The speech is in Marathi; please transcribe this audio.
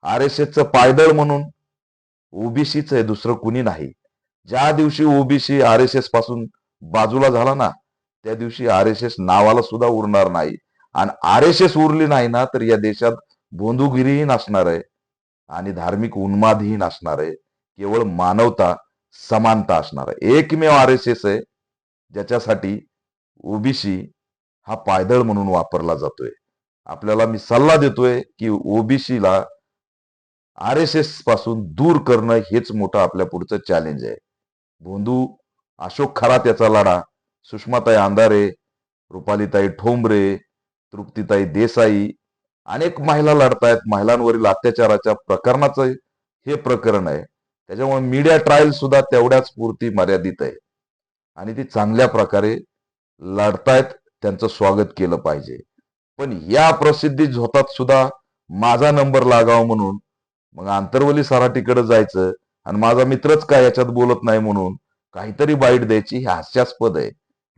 RSSचं पायदळ म्हणून ओबीसीच आहे, दुसरं कुणी नाही. ज्या दिवशी ओबीसी RSS पासून बाजूला झाला ना, त्या दिवशी RSS नावाला सुद्धा उरणार नाही. आणि RSS उरली नाही ना, तर या देशात बोंधुगिरीही नसणार आहे आणि धार्मिक उन्मादही नसणार आहे. केवळ मानवता, समानता असणार आहे. एकमेव RSS आहे ज्याच्यासाठी ओबीसी हा पायदळ म्हणून वापरला जातोय. आपल्याला मी सल्ला देतोय की ओबीसीला RSS पासून दूर करणं हेच मोठं आपल्या पुढचं चॅलेंज आहे. भोंदू अशोक खरात याचा लढा, सुषमाताई अंधारे, रुपालीताई ठोंबरे, तृप्तीताई देसाई, अनेक महिला लढतायत. महिलांवरील अत्याचाराच्या प्रकरणाचं हे प्रकरण आहे. त्याच्यामुळे मीडिया ट्रायल सुद्धा तेवढ्याच पुरती मर्यादित आहे आणि ती चांगल्या प्रकारे लढतायत. त्यांचं स्वागत केलं पाहिजे. पण या प्रसिद्धी झोतात सुद्धा माझा नंबर लागावा म्हणून मग आंतरवली सराटीकडे जायचं आणि माझा मित्रच काय याच्यात बोलत नाही म्हणून काहीतरी बाईट द्यायची, हे हास्यास्पद आहे.